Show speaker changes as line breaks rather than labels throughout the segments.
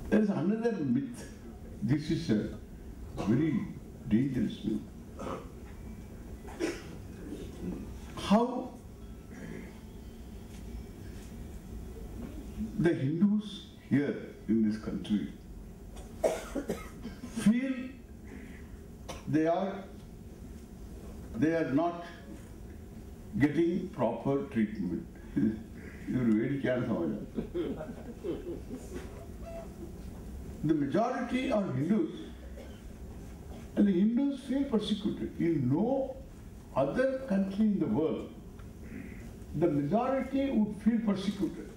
There is another myth. This is a very dangerous myth. How the Hindus here in this country feel they are not getting proper treatment. You really can't know. The majority are Hindus, and the Hindus feel persecuted. In no other country in the world, the majority would feel persecuted.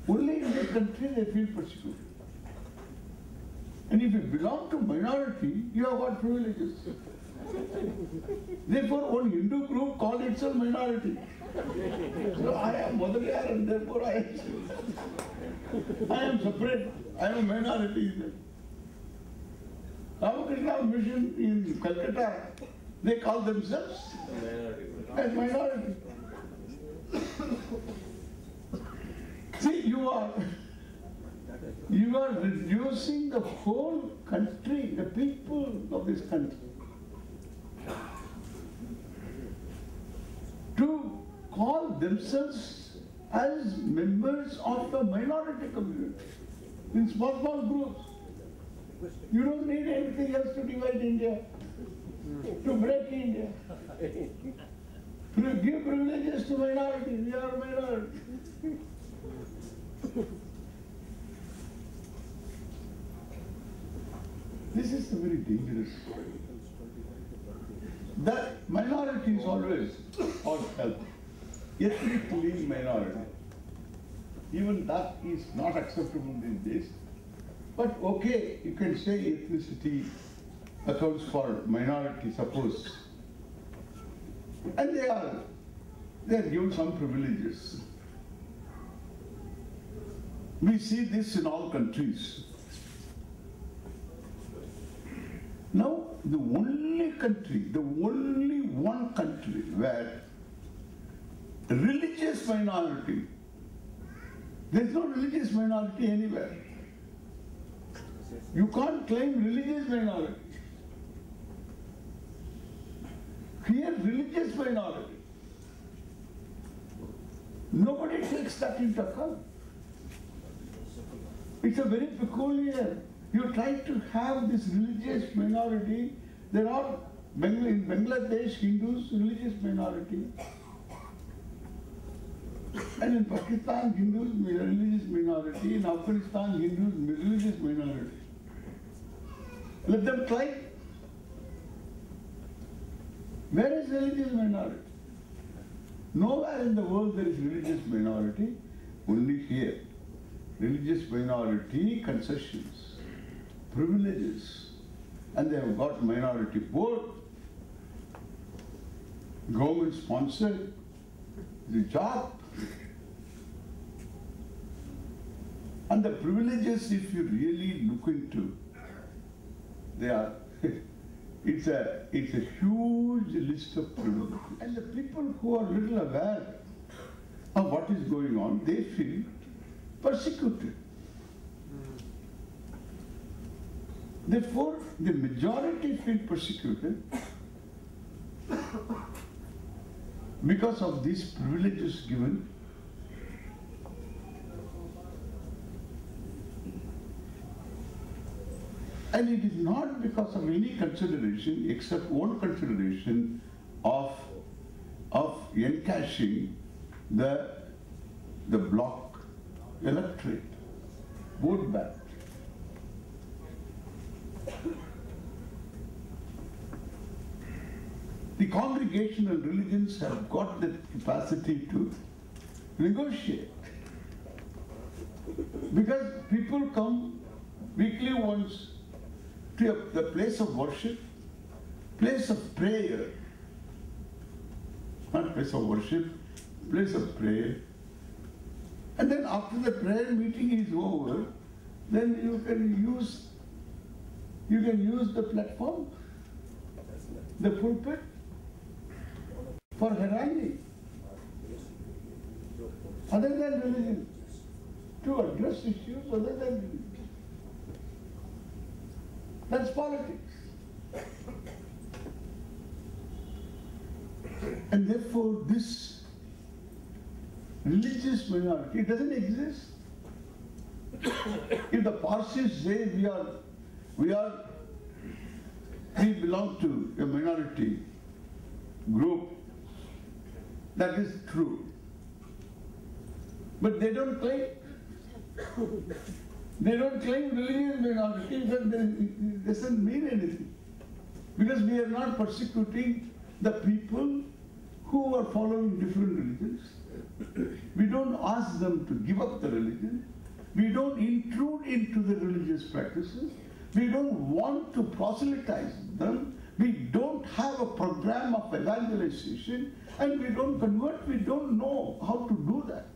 Only in this country they feel persecuted. And if you belong to minority, you have got privileges. Therefore, one Hindu group called itself minority. So I am Madhuriyar and therefore I am separate. I am a minority. Ramakrishna Mission in Calcutta, they call themselves as minority. See, you are reducing the whole country, the people of this country, to call themselves as members of the minority community in small groups. You don't need anything else to divide India, to break India, to give privileges to minority. We are a minority. This is a very dangerous. That minority is always on help. Ethnically minority. Even that is not acceptable these days. But okay, you can say ethnicity accounts for minority, suppose. And they are given some privileges. We see this in all countries. Now, the only one country where religious minority, there is no religious minority anywhere. You can't claim religious minority. Here, religious minority. Nobody takes that into account. It's a very peculiar. You try to have this religious minority. There are in Bangladesh Hindus religious minority, and in Pakistan Hindus religious minority, in Afghanistan Hindus religious minority. Let them try. Where is religious minority? Nowhere in the world there is religious minority. Only here. Religious minority concessions, privileges, and they have got minority board, government sponsored, the job, and the privileges, if you really look into, they are, it's a huge list of privileges. And the people who are little aware of what is going on, they feel persecuted. Therefore, the majority feel persecuted because of these privileges given. And it is not because of any consideration except one consideration of encashing the block electorate, vote bank. The congregational religions have got the capacity to negotiate. Because people come weekly once to the place of worship, place of prayer, not place of worship, place of prayer. And then after the prayer meeting is over, then you can use the platform, the pulpit, for haranguing. Other than religion, to address issues other than religion. That's politics. And therefore this religious minority doesn't exist. If the Parsis say we belong to a minority group, that is true. But they don't claim. They don't claim religious minority, but it doesn't mean anything. Because we are not persecuting the people who are following different religions. We don't ask them to give up the religion. We don't intrude into the religious practices. We don't want to proselytize them. We don't have a program of evangelization, and we don't convert. We don't know how to do that.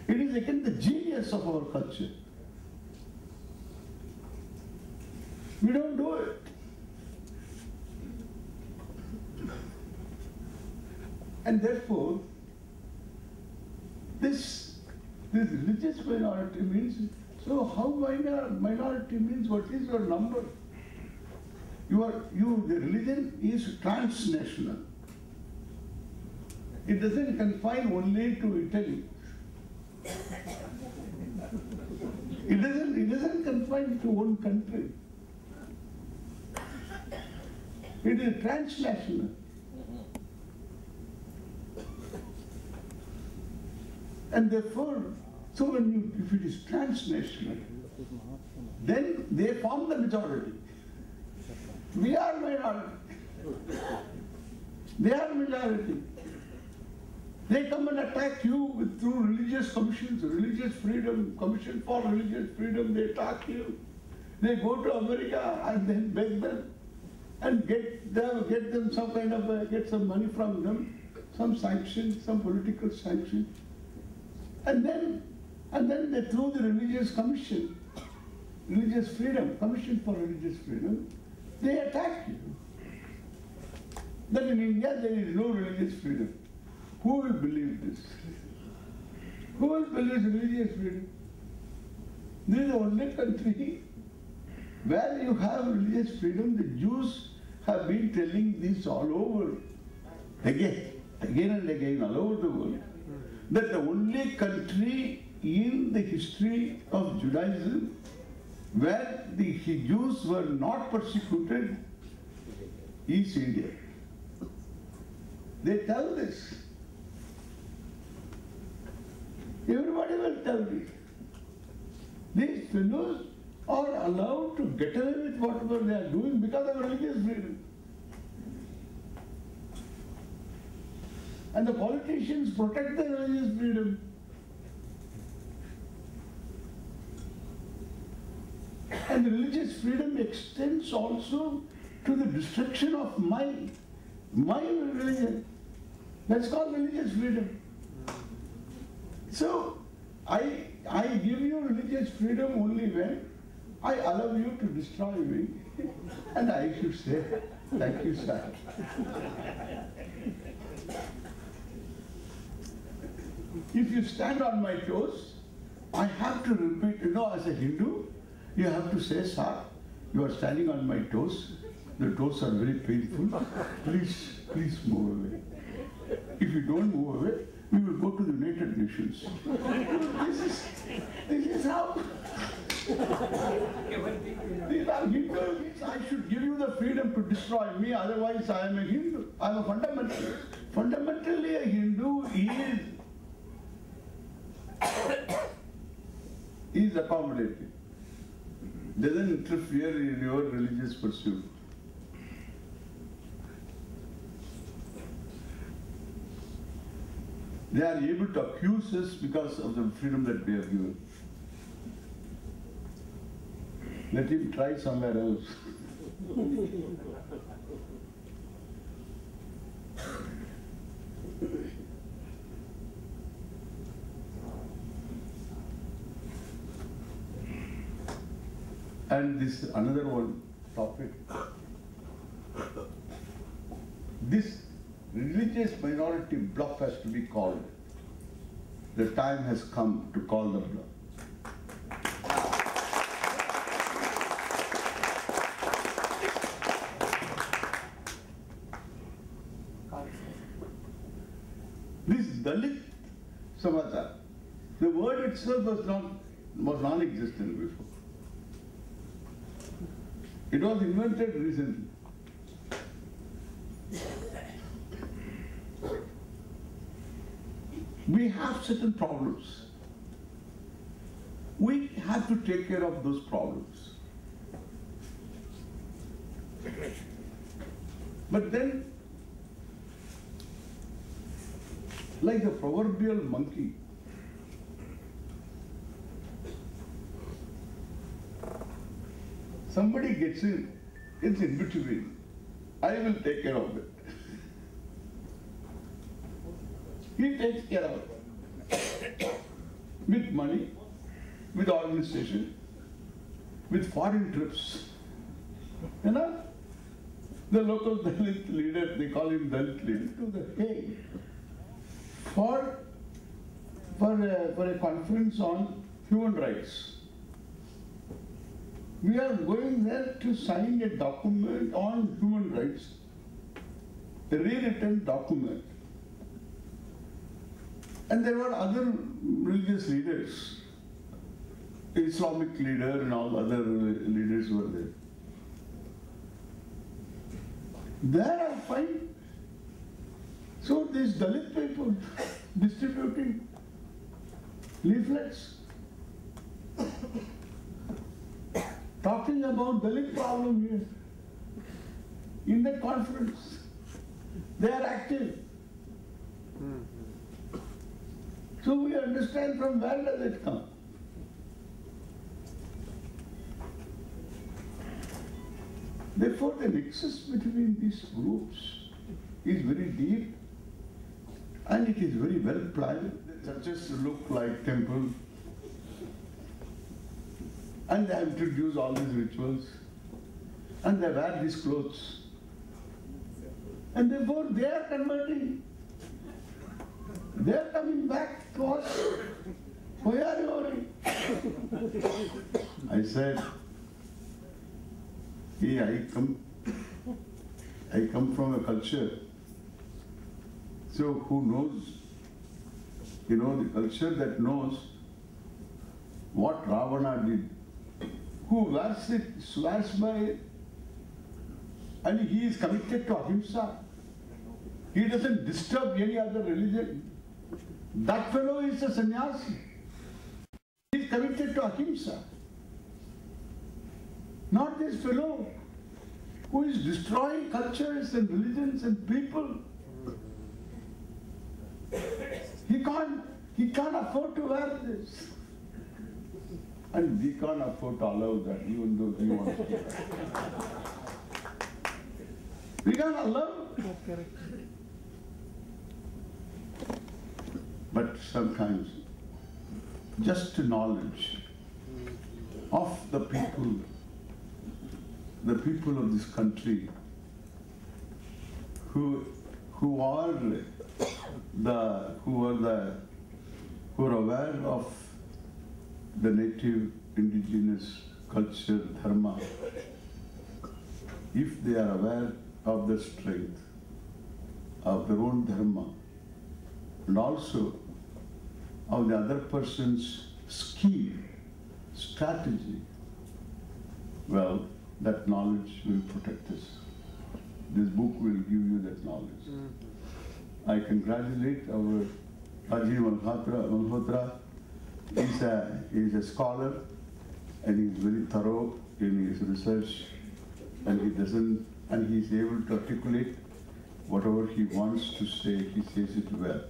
It is again the genius of our culture. We don't do it. And therefore, this religious minority means, so how minority means what is your number? The religion is transnational. It doesn't confine only to Italy. It doesn't confine to one country. It is transnational. And therefore, so if it is transnational, then they form the majority. We are minority. They are majority. They come and attack you through religious commissions, religious freedom, commission for religious freedom. They attack you. They go to America and then beg them and get them some kind of get some money from them, some sanction, some political sanction, and then they through the religious commission, religious freedom, commission for religious freedom, they attack you. Then in India there is no religious freedom. Who will believe this? Who will believe religious freedom? This is the only country where you have religious freedom. The Jews have been telling this all over, again and again, all over the world, that the only country in the history of Judaism where the Jews were not persecuted is India. They tell this. Everybody will tell this. These fellows are allowed to get away with whatever they are doing because of religious freedom. And the politicians protect the religious freedom. And the religious freedom extends also to the destruction of my religion. That's called religious freedom. So, I give you religious freedom only when I allow you to destroy me. And I should say, thank you, sir. If you stand on my toes, I have to repeat, as a Hindu, you have to say, sir, you are standing on my toes. The toes are very painful. Please move away. If you don't move away, we will go to the United Nations. This is how. These are Hindus. I should give you the freedom to destroy me, otherwise I am a Hindu. I am a fundamentalist. Fundamentally, a Hindu is accommodating. Doesn't interfere in your religious pursuit. They are able to accuse us because of the freedom that we have given. Let him try somewhere else. And this another one topic. This religious minority bloc has to be called. the time has come to call the bluff. This Dalit Samachar, the word itself was non-existent before. It was invented recently. We have certain problems. We have to take care of those problems. But then, like the proverbial monkey, somebody gets in, it's in between. I will take care of it. He takes care of it. With money, with organization, with foreign trips. You know? The local Dalit leader, they call him Dalit leader, to the Hague for a conference on human rights. We are going there to sign a document on human rights, a rewritten document. And there were other religious leaders, Islamic leader and all other leaders were there. There I find, so these Dalit people distributing leaflets, talking about Dalit problem here. In the conference, they are active. So we understand from where does it come. Therefore, the nexus between these groups is very deep and it is very well planned. The churches look like temples and they have introduced all these rituals and they wear these clothes. And therefore, they are converting. They are coming back to us. Where are you going? I said, yeah, I come from a culture. So who knows? You know, the culture that knows what Ravana did. Who wears it, swears by it. And he is committed to ahimsa. He doesn't disturb any other religion. That fellow is a sannyasi. He is committed to ahimsa. Not this fellow who is destroying cultures and religions and people. He can't afford to wear this. And we can't afford to allow that, even though we want to. We can't allow. But sometimes just knowledge of the people of this country who are aware of the native indigenous culture, dharma, if they are aware of the strength of their own dharma and also of the other person's scheme, strategy, well, that knowledge will protect us. This book will give you that knowledge. I congratulate our Rajiv Malhotra. He's a scholar and he's very thorough in his research and he's able to articulate whatever he wants to say, he says it well.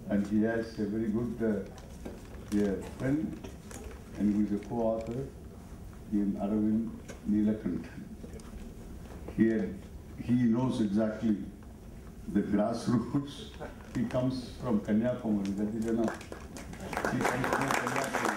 And he has a very good friend and who is a co-author in Aravind Neelakanthan. He knows exactly the grassroots. He comes from Kanyakumari. He comes from Kanyakumari.